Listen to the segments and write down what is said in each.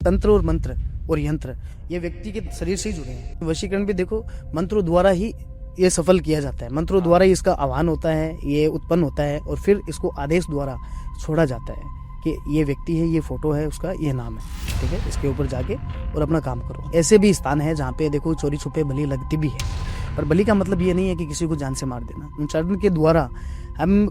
तंत्र और मंत्र और यंत्र ये व्यक्ति के शरीर से ही जुड़े हैं। वशीकरण भी देखो मंत्रों द्वारा ही ये सफल किया जाता है, मंत्रों द्वारा ही इसका आह्वान होता है, ये उत्पन्न होता है और फिर इसको आदेश द्वारा छोड़ा जाता है कि ये व्यक्ति है, ये फोटो है, उसका ये नाम है, ठीक है, इसके ऊपर जाके और अपना काम करो। ऐसे भी स्थान है जहाँ पे देखो चोरी छुपे बलि लगती भी है, पर बलि का मतलब ये नहीं है कि किसी को जान से मार देना। उच्चारण के द्वारा हम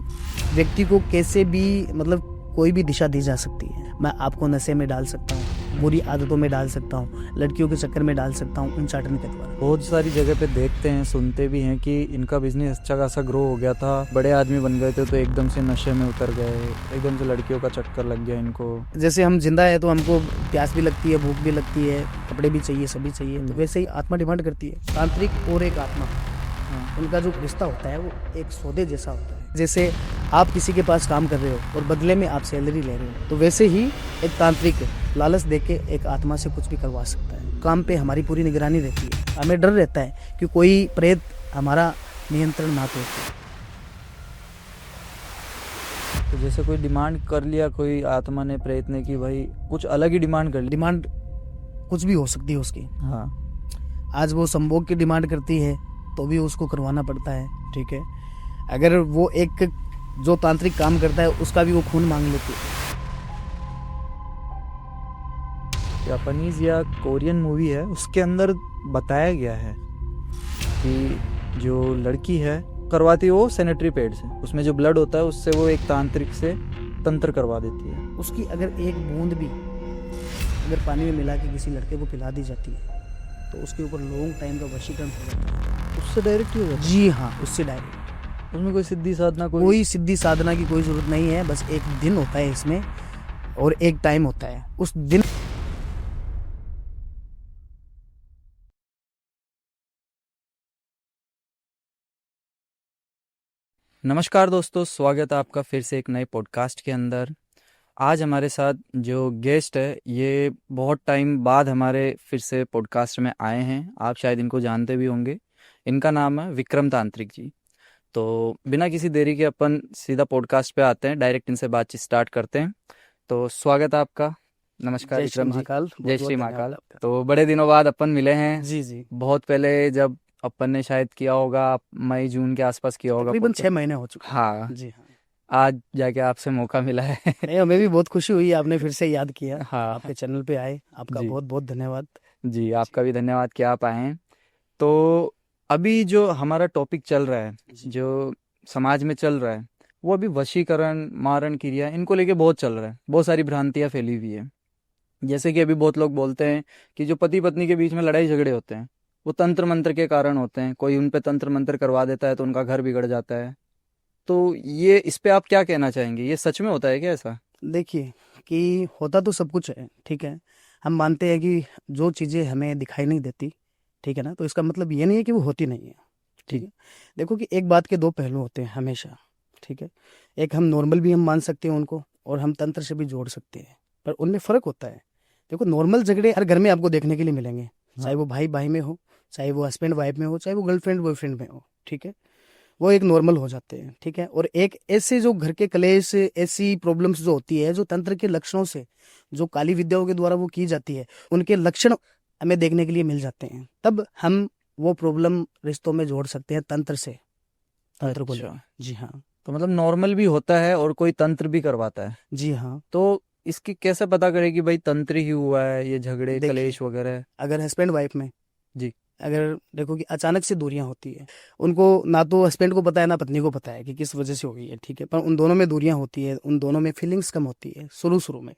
व्यक्ति को कैसे भी मतलब कोई भी दिशा दी जा सकती है। मैं आपको नशे में डाल सकता हूँ, बुरी आदतों में डाल सकता हूँ, लड़कियों के चक्कर में डाल सकता हूँ उच्चाटन के द्वारा। बहुत सारी जगह पे देखते हैं, सुनते भी हैं कि इनका बिजनेस अच्छा खासा ग्रो हो गया था, बड़े आदमी बन गए थे तो एकदम से नशे में उतर गए, एकदम से लड़कियों का चक्कर लग गया इनको। जैसे हम जिंदा है तो हमको प्यास भी लगती है, भूख भी लगती है, कपड़े भी चाहिए, सभी चाहिए, तो वैसे ही आत्मा डिमांड करती है। तांत्रिक और एक आत्मा, उनका जो रिश्ता होता है वो एक सौदे जैसा होता है। जैसे आप किसी के पास काम कर रहे हो और बदले में आप सैलरी ले रहे हो, तो वैसे ही एक तांत्रिक लालच देके एक आत्मा से कुछ भी करवा सकता है। काम पे हमारी पूरी निगरानी रहती है, हमें डर रहता है कि कोई प्रेत हमारा नियंत्रण ना तोड़ दे। तो जैसे कोई डिमांड कर लिया, कोई आत्मा ने, प्रेत ने, कि भाई कुछ अलग ही डिमांड कर ली, डिमांड कुछ भी हो सकती है उसकी। हाँ, आज वो संभोग की डिमांड करती है तो भी उसको करवाना पड़ता है, ठीक है। अगर वो एक जो तांत्रिक काम करता है उसका भी वो खून मांग लेती है। जापानीज या कोरियन मूवी है, उसके अंदर बताया गया है कि जो लड़की है करवाती है वो सैनिटरी पैड से, उसमें जो ब्लड होता है उससे वो एक तांत्रिक से तंत्र करवा देती है। उसकी अगर एक बूंद भी अगर पानी में मिला के किसी लड़के को पिला दी जाती है तो उसके ऊपर लॉन्ग टाइम का वशीकरण हो जाता है। उससे डायरेक्ट ही हो जाता है? जी हाँ, उससे डायरेक्ट। उसमें कोई सिद्धि साधना, कोई सिद्धि साधना की कोई जरूरत नहीं है, बस एक दिन होता है इसमें और एक टाइम होता है उस दिन। नमस्कार दोस्तों, स्वागत है आपका फिर से एक नए पॉडकास्ट के अंदर। आज हमारे साथ जो गेस्ट है ये बहुत टाइम बाद हमारे फिर से पॉडकास्ट में आए हैं। आप शायद इनको जानते भी होंगे। इनका नाम है विक्रम तांत्रिक जी। तो बिना किसी देरी के अपन सीधा पॉडकास्ट पे आते हैं, डायरेक्ट इनसे बातचीत स्टार्ट करते हैं। तो स्वागत है आपका। नमस्कार जय श्री विक्रम जी। महाकाल। जय श्री महाकाल। तो बड़े दिनों बाद अपन मिले हैं। जी जी, बहुत पहले जब अपन ने शायद किया होगा, मई जून के आसपास किया होगा तकरीबन podcast। 6 महीने हो चुके हैं। हाँ, जी हाँ। आज जाके आपसे मौका मिला है। नहीं, हमें भी बहुत खुशी हुई, आपने फिर से याद किया, हाँ आपके चैनल पे आए, आपका जी, बहुत बहुत धन्यवाद। जी आपका भी धन्यवाद कि आप आए हैं। तो अभी जो हमारा टॉपिक चल रहा है, जो समाज में चल रहा है, वो अभी वशीकरण, मारण क्रिया, इनको लेके बहुत चल रहा है। बहुत सारी भ्रांतियां फैली हुई है। जैसे कि अभी बहुत लोग बोलते हैं कि जो पति पत्नी के बीच में लड़ाई झगड़े होते हैं वो तंत्र मंत्र के कारण होते हैं। कोई उन पे तंत्र मंत्र करवा देता है तो उनका घर बिगड़ जाता है। तो ये इस पे आप क्या कहना चाहेंगे? ये सच में होता है क्या ऐसा? देखिए कि होता तो सब कुछ है, ठीक है। हम मानते हैं कि जो चीज़ें हमें दिखाई नहीं देती, ठीक है ना, तो इसका मतलब ये नहीं है कि वो होती नहीं है, ठीक है। देखो कि एक बात के दो पहलू होते हैं हमेशा, ठीक है। एक हम नॉर्मल भी हम मान सकते हैं उनको और हम तंत्र से भी जोड़ सकते हैं, पर उनमें फ़र्क होता है। देखो नॉर्मल झगड़े हर घर में आपको देखने के लिए मिलेंगे, चाहे वो भाई भाई में हो, चाहे वो हस्बैंड वाइफ में हो, चाहे वो गर्लफ्रेंड बॉयफ्रेंड में हो, ठीक है। वो एक नॉर्मल हो जाते हैं, ठीक है। और एक ऐसे जो घर के कलेश, ऐसी प्रॉब्लम्स जो होती है जो तंत्र के लक्षणों से, जो काली विद्याओं के द्वारा वो की जाती है, उनके लक्षण हमें देखने के लिए मिल जाते हैं, तब हम वो प्रॉब्लम रिश्तों में जोड़ सकते हैं तंत्र से, तंत्र को अच्छा, लेकर। जी हाँ। तो मतलब नॉर्मल भी होता है और कोई तंत्र भी करवाता है। जी हाँ। तो इसकी कैसे पता करे कि भाई तंत्र ही हुआ है, ये झगड़े देखिए, कलेश वगैरह? अगर हस्बैंड वाइफ में, जी, अगर देखो कि अचानक से दूरियां होती है, उनको ना तो हस्बैंड को पता है ना पत्नी को पता है कि किस वजह से हो गई है, ठीक है, पर उन दोनों में दूरियां होती है, उन दोनों में फीलिंग्स कम होती है शुरू शुरू में,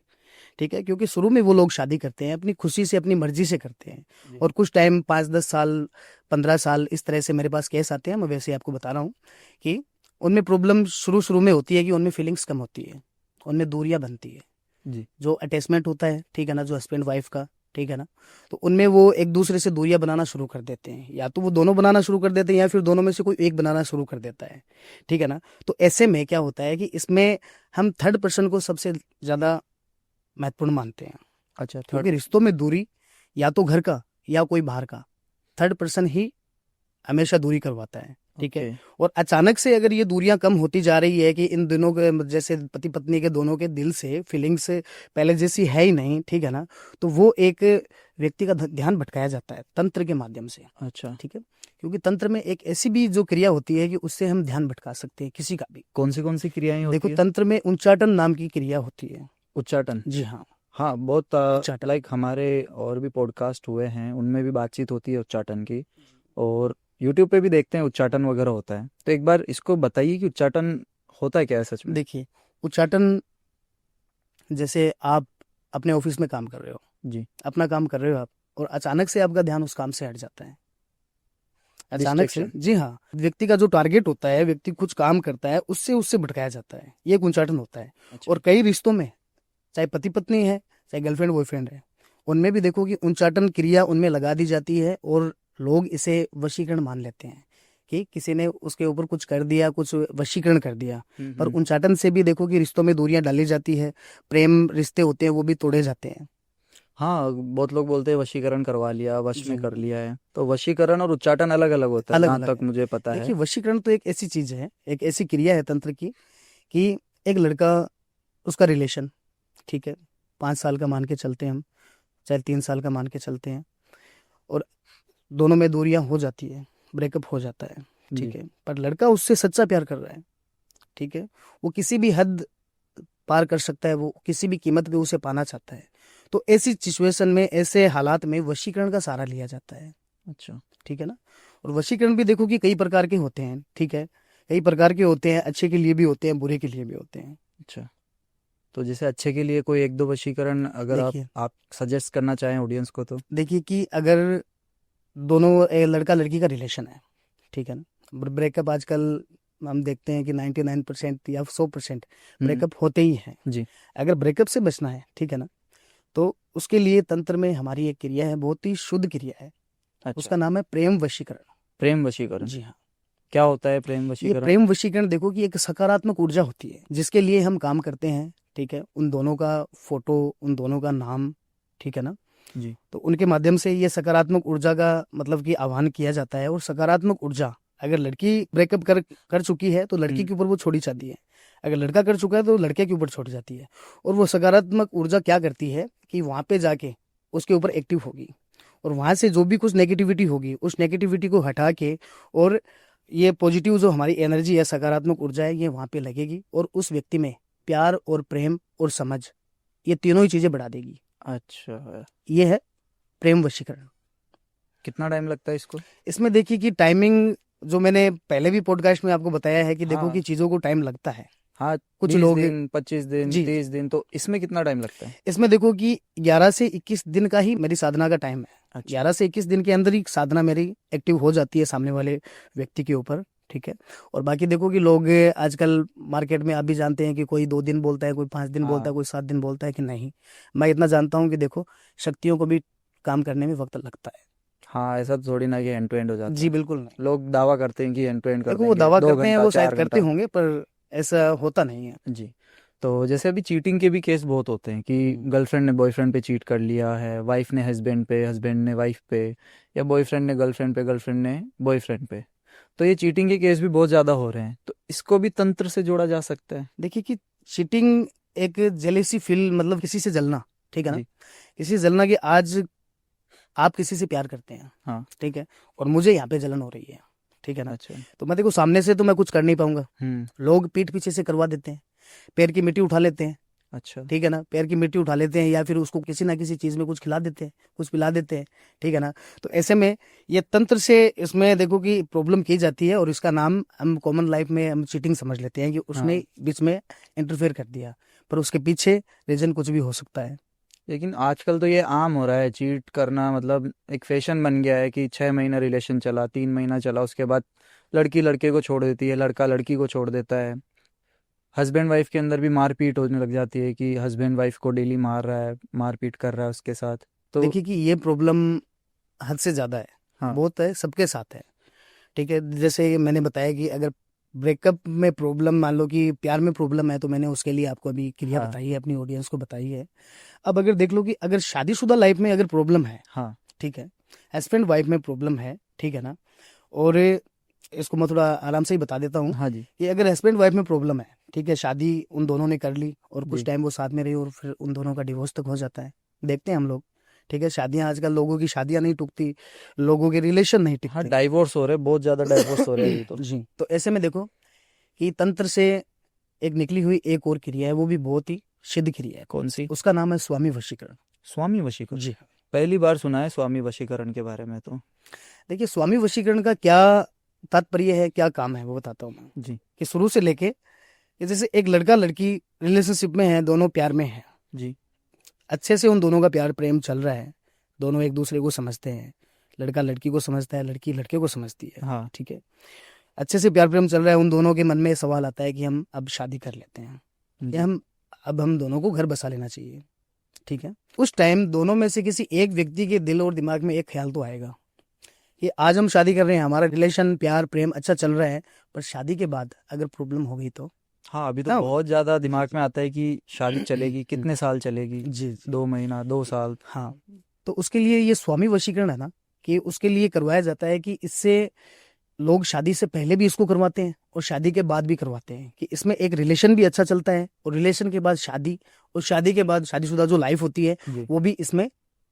ठीक है। क्योंकि शुरू में वो लोग शादी करते हैं अपनी खुशी से, अपनी मर्जी से करते हैं, और कुछ टाइम 5-10 साल 15 साल इस तरह से मेरे पास केस आते हैं। मैं वैसे आपको बता रहा हूँ कि उनमें प्रॉब्लम शुरू शुरू में होती है कि उनमें फीलिंग्स कम होती है, उनमें दूरियां बनती है, जी, जो अटैचमेंट होता है, ठीक है ना, जो हस्बैंड वाइफ का, ठीक है ना, तो उनमें वो एक दूसरे से दूरियां बनाना शुरू कर देते हैं, या तो वो दोनों बनाना शुरू कर देते हैं या फिर दोनों में से कोई एक बनाना शुरू कर देता है, ठीक है ना। तो ऐसे में क्या होता है कि इसमें हम थर्ड पर्सन को सबसे ज्यादा महत्वपूर्ण मानते हैं। अच्छा, क्योंकि रिश्तों में दूरी या तो घर का या कोई बाहर का थर्ड पर्सन ही हमेशा दूरी करवाता है। ठीक है। ओके। और अचानक से अगर ये दूरियां कम होती जा रही है कि इन दोनों के जैसे पति पत्नी के दोनों के दिल से फीलिंग्स पहले जैसी है ही नहीं, ठीक है ना, तो वो एक व्यक्ति का ध्यान भटकाया जाता है तंत्र के माध्यम से, अच्छा, ठीक है। क्योंकि तंत्र में एक ऐसी भी जो क्रिया होती है कि उससे हम ध्यान भटका सकते हैं किसी का भी। कौन सी क्रियाएं देखो, होती है? तंत्र में उच्चाटन नाम की क्रिया होती है। उच्चाटन। जी हाँ, हाँ, बहुत उच्चाटन। लाइक हमारे और भी पॉडकास्ट हुए हैं, उनमें भी बातचीत होती है उच्चाटन की, और यूट्यूब पे भी देखते हैं उच्चाटन वगैरह होता है। तो एक बार इसको बताइए कि उच्चाटन होता है क्या है सच में? देखिए, उच्चाटन जैसे आप अपने ऑफिस में काम कर रहे हो, जी। अपना काम कर रहे हो आप, और अचानक से आपका ध्यान उस काम से हट जाता है। अचानक से, डिस्ट्रैक्शन। जी हाँ, व्यक्ति का जो टारगेट होता है, व्यक्ति कुछ काम करता है, उससे उससे भटकाया जाता है, ये एक उच्चाटन होता है। अच्छा। और कई रिश्तों में, चाहे पति पत्नी है, चाहे गर्लफ्रेंड बॉयफ्रेंड है, उनमें भी देखो कि उच्चाटन क्रिया उनमें लगा दी जाती है, और लोग इसे वशीकरण मान लेते हैं कि किसी ने उसके ऊपर कुछ कर दिया, कुछ वशीकरण कर दिया। पर उच्चाटन से भी देखो कि रिश्तों में दूरियां डाली जाती है, प्रेम रिश्ते होते हैं वो भी तोड़े जाते हैं। हाँ, बहुत लोग बोलते हैं वशीकरण करवा लिया, वश जी में कर लिया है। तो वशीकरण और उच्चाटन अलग अलग होता है अलग जहाँ अलग तक है। मुझे पता है। देखिए, वशीकरण तो एक ऐसी चीज है, एक ऐसी क्रिया है तंत्र की, कि एक लड़का, उसका रिलेशन, ठीक है, 5 साल का मान के चलते हैं हम, चाहे 3 साल का मान के चलते हैं, और दोनों में दूरियां हो जाती है, ब्रेकअप हो जाता है, जी। ठीक है, पर लड़का उससे सच्चा प्यार कर रहा है, ठीक है, वो किसी भी हद पार कर सकता है, वो किसी भी कीमत पे उसे पाना चाहता है। तो ऐसी सिचुएशन में, ऐसे हालात में वशीकरण का सहारा लिया जाता है, अच्छा। ठीक है ना। और वशीकरण भी देखो कि कई प्रकार के होते हैं, ठीक है, कई प्रकार के होते हैं, अच्छे के लिए भी होते हैं, बुरे के लिए भी होते हैं। अच्छा, तो जैसे अच्छे के लिए कोई एक दो वशीकरण अगर देखिए, आप सजेस्ट करना चाहें ऑडियंस को तो? देखिए कि अगर दोनों लड़का लड़की का रिलेशन है, ठीक है ना, ब्रेकअप आजकल हम देखते हैं कि 99% या 100% हम्म। ब्रेकअप होते ही हैं। जी। अगर ब्रेकअप से बचना है, ठीक है ना, तो उसके लिए तंत्र में हमारी एक क्रिया है, बहुत ही शुद्ध क्रिया है, अच्छा। उसका नाम है प्रेम वशीकरण। प्रेम वशीकरण। जी हाँ। क्या होता है प्रेम ये वशीकरण? प्रेम वशीकरण देखो कि एक सकारात्मक ऊर्जा होती है जिसके लिए हम काम करते हैं, ठीक है, उन दोनों का फोटो, उन दोनों का नाम, ठीक है ना, जी। तो उनके माध्यम से ये सकारात्मक ऊर्जा का मतलब कि आह्वान किया जाता है। और सकारात्मक ऊर्जा, अगर लड़की ब्रेकअप कर चुकी है तो लड़की के ऊपर वो छोड़ी जाती है, अगर लड़का कर चुका है तो लड़के के ऊपर छोड़ जाती है। और वो सकारात्मक ऊर्जा क्या करती है कि वहां पे जाके उसके ऊपर एक्टिव होगी, और वहां से जो भी कुछ नेगेटिविटी होगी उस नेगेटिविटी को हटा के, और ये पॉजिटिव जो हमारी एनर्जी है, सकारात्मक ऊर्जा है, ये वहां पे लगेगी, और उस व्यक्ति में प्यार और प्रेम और समझ, ये तीनों ही चीजें बढ़ा देगी। अच्छा, ये है प्रेम वशीकरण। कितना टाइम लगता है इसको? इसमें देखिए कि टाइमिंग, जो मैंने पहले भी पॉडकास्ट में आपको बताया है कि देखो हाँ। कि चीजों को टाइम लगता है। हाँ, कुछ 20 लोग, दिन 25 दिन जी 30 दिन, तो इसमें कितना टाइम लगता है? इसमें देखो कि 11 से 21 दिन का ही मेरी साधना का टाइम है। अच्छा। 11 से 21 दिन के अंदर ही साधना मेरी एक्टिव हो जाती है सामने वाले व्यक्ति के ऊपर, ठीक है। और बाकी देखो कि लोग आजकल मार्केट में आप भी जानते हैं कि कोई 2 दिन बोलता है, कोई 5 दिन बोलता है, हाँ। कोई 7 दिन बोलता है कि नहीं। मैं इतना जानता हूँ कि देखो, शक्तियों को भी काम करने में वक्त लगता है। हाँ, ऐसा तो थोड़ी ना कि एंड टू एंड हो जाता जी है। बिल्कुल नहीं। लोग दावा करते हैं कि एंड टू एंड कर देखो, वो देंगे, दावा दो करते हैं, घंटा वो शायद चार करते घंटा होंगे, पर ऐसा होता नहीं है। जी। तो जैसे अभी चीटिंग के भी केस बहुत होते हैं कि गर्लफ्रेंड ने बॉयफ्रेंड पे चीट कर लिया है, वाइफ ने हस्बैंड पे, हस्बैंड ने वाइफ पे, या बॉयफ्रेंड ने गर्लफ्रेंड पे, गर्लफ्रेंड ने बॉयफ्रेंड पे। तो ये चीटिंग के केस भी बहुत ज़्यादा हो रहे हैं, तो इसको भी तंत्र से जोड़ा जा सकता है? देखिए कि चीटिंग एक जेलेसी फील, मतलब किसी से जलना, ठीक है ना, जी। किसी से जलना कि आज आप किसी से प्यार करते हैं, हाँ। ठीक है, और मुझे यहाँ पे जलन हो रही है, ठीक है ना, अच्छा। तो मैं देखो सामने से तो मैं कुछ कर नहीं पाऊंगा, हम्म। लोग पीठ पीछे से करवा देते हैं, पैर की मिट्टी उठा लेते हैं, अच्छा। ठीक है ना, पैर की मिट्टी उठा लेते हैं, या फिर उसको किसी ना किसी चीज में कुछ खिला देते हैं, कुछ पिला देते हैं, ठीक है ना। तो ऐसे में ये तंत्र से इसमें देखो कि प्रॉब्लम की जाती है, और इसका नाम हम कॉमन लाइफ में हम चीटिंग समझ लेते हैं कि उसने हाँ, बीच में इंटरफेयर कर दिया, पर उसके पीछे रीजन कुछ भी हो सकता है। लेकिन आजकल तो ये आम हो रहा है चीट करना, मतलब एक फैशन बन गया है कि 6 महीना रिलेशन चला, 3 महीना चला, उसके बाद लड़की लड़के को छोड़ देती है, लड़का लड़की को छोड़ देता है। हस्बैंड वाइफ के अंदर भी मारपीट होने लग जाती है कि हस्बैंड वाइफ को डेली मार रहा है, मारपीट कर रहा है उसके साथ। तो देखिए कि ये प्रॉब्लम हद से ज्यादा है, हाँ। बहुत है, सबके साथ है, ठीक है। जैसे मैंने बताया कि अगर ब्रेकअप में प्रॉब्लम, मान लो कि प्यार में प्रॉब्लम है, तो मैंने उसके लिए आपको अभी क्रिया हाँ। बताई है, अपनी ऑडियंस को बताई है। अब अगर देख लो कि अगर शादीशुदा लाइफ में अगर प्रॉब्लम है, हाँ। ठीक है, हस्बैंड वाइफ में प्रॉब्लम है, ठीक है ना, और इसको मैं थोड़ा आराम से ही बता देता हूँ हाँ जी कि अगर हस्बैंड वाइफ में प्रॉब्लम है, ठीक है, शादी उन दोनों ने कर ली और कुछ जी टाइम वो साथ में रही और फिर उन दोनों का डिवोर्स तक हो जाता है, देखते हैं हम लोग, ठीक है, शादियां आजकल लोगों की शादियां नहीं टूटती, लोगों के रिलेशन नहीं हाँ टिकते। डाइवोर्स हो रहे, बहुत ज्यादा डाइवोर्स हो रहे हैं अभी तो। जी, तो ऐसे में देखो कि तंत्र से एक निकली हुई एक और क्रिया है, वो भी बहुत ही सिद्ध क्रिया है, कौन सी? उसका नाम है स्वामी वशीकरण। स्वामी वशीकरण? जी हाँ। पहली बार सुना है स्वामी वशीकरण के बारे में तो। देखिए स्वामी वशीकरण का क्या तात्पर्य है, क्या काम है, वो बताता हूँ मैं। जी कि शुरू से लेके कि जैसे एक लड़का लड़की रिलेशनशिप में है, दोनों प्यार में है, जी अच्छे से उन दोनों का प्यार प्रेम चल रहा है, दोनों एक दूसरे को समझते हैं, लड़का लड़की को समझता है, लड़की लड़के को समझती है, हाँ ठीक है, अच्छे से प्यार प्रेम चल रहा है, उन दोनों के मन में सवाल आता है कि हम अब शादी कर लेते हैं, जी या हम दोनों को घर बसा लेना चाहिए, ठीक है। उस टाइम दोनों में से किसी एक व्यक्ति के दिल और दिमाग में एक ख्याल तो आएगा कि आज हम शादी कर रहे हैं, हमारा रिलेशन प्यार प्रेम अच्छा चल रहा है, पर शादी के बाद अगर प्रॉब्लम हो गई तो। हाँ अभी तो हाँ। बहुत ज्यादा दिमाग में आता है कि शादी चलेगी कितने साल चलेगी, जी जी। 2 महीना 2 साल। हाँ, तो उसके लिए ये स्वामी वशीकरण है ना, कि उसके लिए करवाया जाता है कि इससे लोग शादी से पहले भी इसको करवाते हैं और शादी के बाद भी करवाते हैं, कि इसमें एक रिलेशन भी अच्छा चलता है और रिलेशन के बाद शादी, और शादी के बाद शादीशुदा जो लाइफ होती है जी वो भी इसमें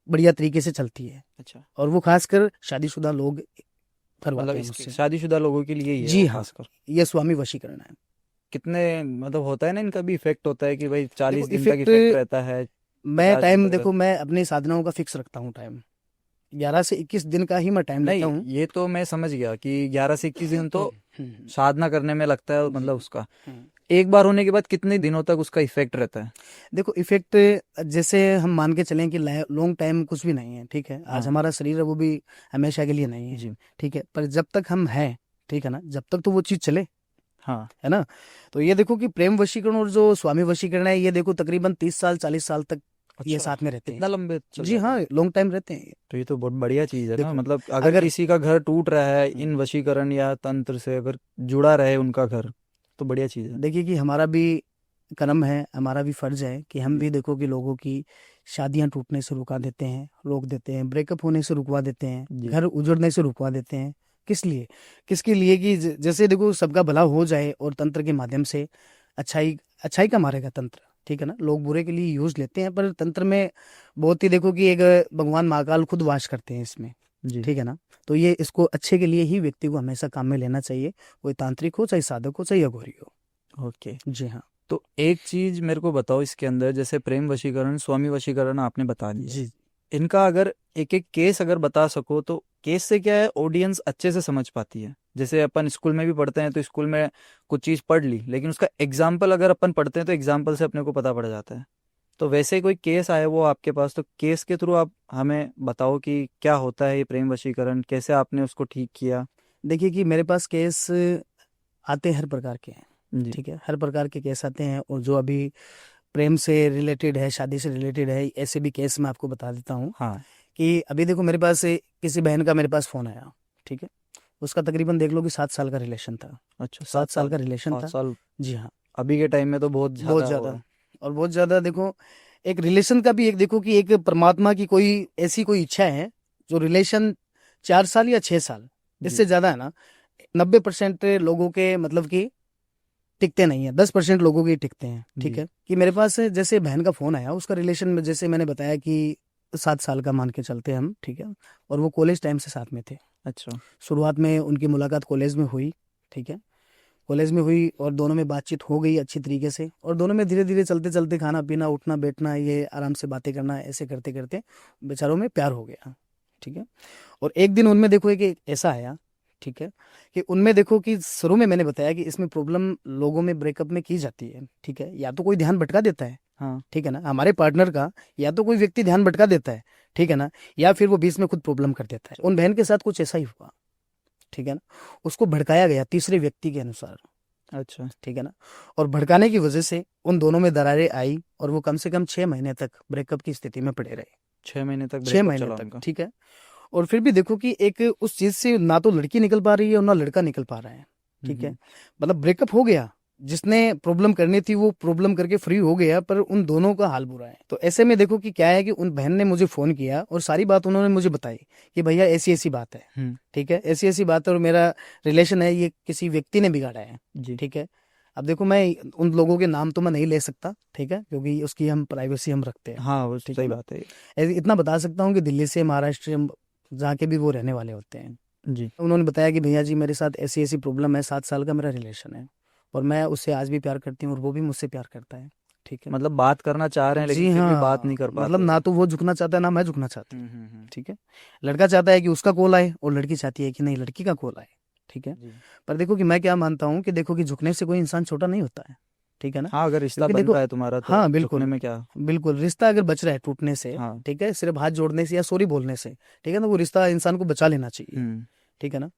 बढ़िया तरीके से चलती है, अच्छा, और वो खासकर शादीशुदा लोग करवाते मतलब हैं इसके मुझसे। शादीशुदा लोगों के लिए ही है जी वो हाँ, खासकर। ये स्वामी वशीकरण है। कितने मतलब होता है ना, इनका भी इफेक्ट होता है कि भाई देखो 40 दिन तक इफेक्ट, इफेक्ट रहता है, मैं 50 दिन टाइम तक रहता देखो मैं अपनी साधनाओं का फिक्स रखता हूँ टाइम, 11 से 21 दिन का ही मैं टाइम लेता नहीं हूँ। ये तो मैं समझ गया कि 11 से 21 दिन तो हम्म, साधना करने में लगता है, जी मतलब उसका हम्म। एक बार होने के बाद कितने दिनों तक उसका इफेक्ट रहता है? देखो इफेक्ट, जैसे हम मान के चलें कि लॉन्ग टाइम कुछ भी नहीं है, ठीक है, आज हाँ हमारा शरीर है वो भी हमेशा के लिए नहीं है, जी ठीक है, पर जब तक हम हैं, ठीक है ना, जब तक तो वो चीज चले, हाँ है ना। तो ये देखो कि प्रेम वशीकरण और जो स्वामी वशीकरण है, ये देखो तकरीबन 30 साल 40 साल तक ये अच्छा, साथ में रहते हैं। इतना लंबे चल जी जाते हैं? हाँ, लॉन्ग टाइम रहते हैं। तो ये तो बहुत बढ़िया चीज है ना, देखो मतलब अगर अगर किसी का घर टूट रहा है इन वशीकरण या तंत्र से, अगर जुड़ा रहे उनका घर, तो बढ़िया चीज है। देखिए कि हमारा भी कर्म है, हमारा भी फर्ज है कि हम जी भी देखो कि लोगों की शादियां टूटने से रुका देते हैं, रोक देते हैं, ब्रेकअप होने से रुकवा देते हैं, जी घर उजड़ने से रुकवा देते हैं। किस लिए? किसके लिए? कि जैसे देखो सबका भला हो जाए और तंत्र के माध्यम से अच्छाई अच्छाई का मारेगा तंत्र, ठीक है ना। लोग बुरे के लिए यूज लेते हैं, पर तंत्र में बहुत ही देखो कि एक भगवान महाकाल खुद वास करते हैं इसमें, जी ठीक है ना। तो ये इसको अच्छे के लिए ही व्यक्ति को हमेशा काम में लेना चाहिए, कोई तांत्रिक हो, चाहे साधक हो, चाहे अघोरी हो। ओके। जी हाँ। तो एक चीज मेरे को बताओ इसके अंदर, जैसे प्रेम वशीकरण स्वामी वशीकरण आपने बता दिया, जी इनका अगर एक एक केस अगर बता सको तो केस से क्या है ऑडियंस अच्छे से समझ पाती है। जैसे अपन स्कूल में भी पढ़ते हैं तो स्कूल में कुछ चीज पढ़ ली, लेकिन उसका एग्जाम्पल अगर अपन पढ़ते हैं तो एग्जाम्पल से अपने को पता पड़ जाता है। तो वैसे ही कोई केस आया वो आपके पास, तो केस के थ्रू आप हमें बताओ कि क्या होता है ये प्रेम वशीकरण, कैसे आपने उसको ठीक किया। देखिए कि मेरे पास केस आते हर प्रकार के हैं, जी ठीक है, हर प्रकार के केस आते हैं, और जो अभी प्रेम से रिलेटेड है, शादी से रिलेटेड है, ऐसे भी केस मैं आपको बता देता हूँ। हाँ कि अभी देखो मेरे पास किसी बहन का मेरे पास फोन आया, ठीक है, उसका तकरीबन देख लो कि 7 साल का रिलेशन था, अच्छा, 7 साल 7 साल? का रिलेशन था। 5 साल जी हाँ। अभी के टाइम में तो बहुत बहुत ज्यादा हो ज्यादा, रहा है। और बहुत ज्यादा देखो, एक रिलेशन का भी एक देखो कि एक परमात्मा की कोई ऐसी कोई इच्छा है, जो रिलेशन 4 साल या 6 साल, जी इससे ज्यादा है ना, 90% लोगों के मतलब कि टिकते नहीं है, 10% लोगों के ही टिकते हैं, ठीक जी है। कि मेरे पास जैसे बहन का फोन आया, उसका रिलेशन में जैसे मैंने बताया कि 7 साल का मान के चलते हैं हम, ठीक है, और वो कॉलेज टाइम से साथ में थे। अच्छा शुरुआत में उनकी मुलाकात कॉलेज में हुई, ठीक है, कॉलेज में हुई और दोनों में बातचीत हो गई अच्छी तरीके से, और दोनों में धीरे धीरे चलते चलते खाना पीना उठना बैठना ये आराम से बातें करना, ऐसे करते करते बेचारों में प्यार हो गया, ठीक है। और एक दिन उनमें देखो एक ऐसा आया, ठीक है, कि उनमें देखो कि शुरू में मैंने बताया कि इसमें प्रॉब्लम लोगों में ब्रेकअप में की जाती है, ठीक है, या तो कोई ध्यान भटका देता है, हाँ ठीक है ना, हमारे पार्टनर का, या तो कोई व्यक्ति ध्यान भटका देता है, ठीक है ना, या फिर वो बीच में खुद प्रॉब्लम कर देता है। उन बहन के साथ कुछ ऐसा ही हुआ, ठीक है ना, उसको भड़काया गया तीसरे व्यक्ति के अनुसार, अच्छा ठीक है ना, और भड़काने की वजह से उन दोनों में दरारें आई, और वो कम से कम 6 महीने तक ब्रेकअप की स्थिति में पड़े रहे, 6 महीने तक 6 ब्रेकअप महीने चला तक, उनका? ठीक है। और फिर भी देखो कि एक उस चीज से ना तो लड़की निकल पा रही है और ना लड़का निकल पा रहा है, ठीक है, मतलब ब्रेकअप हो गया, जिसने प्रॉब्लम करनी थी वो प्रॉब्लम करके फ्री हो गया, पर उन दोनों का हाल बुरा है। तो ऐसे में देखो कि क्या है कि उन बहन ने मुझे फोन किया और सारी बात उन्होंने मुझे बताई कि भैया ऐसी ऐसी बात है, ठीक है, ऐसी ऐसी बात है और मेरा रिलेशन है, ये किसी व्यक्ति ने बिगाड़ा है, जी। ठीक है। अब देखो मैं उन लोगों के नाम तो मैं नहीं ले सकता, ठीक है, क्योंकि उसकी हम प्राइवेसी हम रखते हैं, हाँ, वो ठीक सही है ना। बात है। इतना बता सकता हूँ कि दिल्ली से महाराष्ट्र जहाँ के भी वो रहने वाले होते हैं। जी। उन्होंने बताया कि भैया जी मेरे साथ ऐसी ऐसी प्रॉब्लम है, 7 साल का मेरा रिलेशन है और मैं उससे आज भी प्यार करती हूँ और वो भी मुझसे प्यार करता है, ठीक है। मतलब बात करना चाह रहे हैं लेकिन जी फिर भी बात नहीं हाँ, कर मतलब पाते ना हैं। तो वो झुकना चाहता है ना मैं झुकना चाहती हूँ, हम्म। ठीक है। लड़का चाहता है कि उसका कॉल आए और लड़की चाहती है कि नहीं लड़की का कॉल आए, ठीक है। जी। पर देखो कि मैं क्या मानता हूँ कि देखो कि झुकने से कोई इंसान छोटा नहीं होता है, ठीक है ना। हाँ, अगर रिश्ता क्योंकि बन देखो, रहा है तुम्हारा तो हाँ झुकने बिल्कुल, में क्या। बिल्कुल रिश्ता अगर बच रहा है टूटने से, हाँ। ठीक है, सिर्फ हाथ जोड़ने से या सॉरी बोलने से, ठीक है ना, वो रिश्ता इंसान को बचा लेना चाहिए, हम्म। ठीक है ना।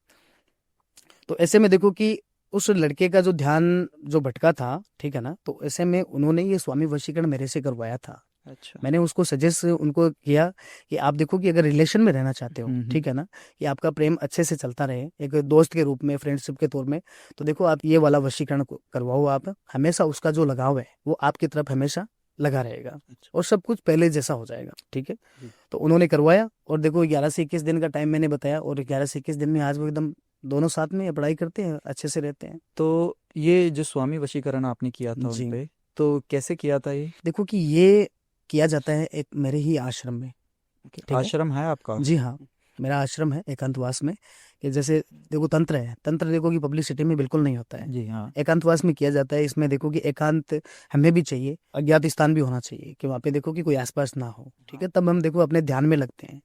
तो ऐसे में देखो कि उस लड़के का जो ध्यान जो भटका था, ठीक है ना, तो ऐसे में उन्होंने ये स्वामी वशीकरण मेरे से करवाया था। अच्छा। मैंने उसको सजेस्ट उनको किया कि आप देखो कि अगर रिलेशन में रहना चाहते हो, हम्म। ठीक है ना, कि आपका प्रेम अच्छे से चलता रहे एक दोस्त के रूप में, फ्रेंडशिप के तौर में, तो देखो आप ये वाला वशीकरण करवाओ। आप हमेशा उसका जो लगाव है वो आपकी तरफ हमेशा लगा रहेगा अच्छा। और सब कुछ पहले जैसा हो जाएगा, ठीक है। जी। तो उन्होंने करवाया और देखो 11 से 21 दिन का टाइम मैंने बताया और 11 से 21 दिन में आज वो एकदम दोनों साथ में पढ़ाई करते हैं, अच्छे से रहते हैं। तो ये जो स्वामी वशीकरण आपने किया था जी उनपे, तो कैसे किया था ये? देखो कि ये किया जाता है एक मेरे ही आश्रम में, ठीक है। आश्रम है आपका? जी हाँ, मेरा आश्रम है एकांतवास में। कि जैसे देखो तंत्र है, तंत्र देखो कि पब्लिसिटी में बिल्कुल नहीं होता है, जी हाँ। एकांतवास में किया जाता है। इसमें देखो कि एकांत हमें भी चाहिए, अज्ञात स्थान भी होना चाहिए कि वहाँ पे देखो कि कोई आसपास ना हो, ठीक है, तब हम देखो अपने ध्यान में लगते हैं।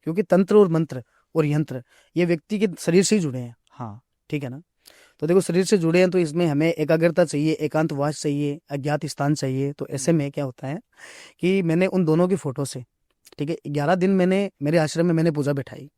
क्योंकि तंत्र और मंत्र और यंत्र ये व्यक्ति के शरीर से ही जुड़े हैं, हाँ। ठीक है ना। तो देखो शरीर से जुड़े हैं तो इसमें हमें एकाग्रता चाहिए, एकांतवास चाहिए, अज्ञात स्थान चाहिए। तो ऐसे में क्या होता है कि मैंने उन दोनों की फोटो से, ठीक है, 11 दिन मैंने मेरे आश्रम में मैंने पूजा बैठाई,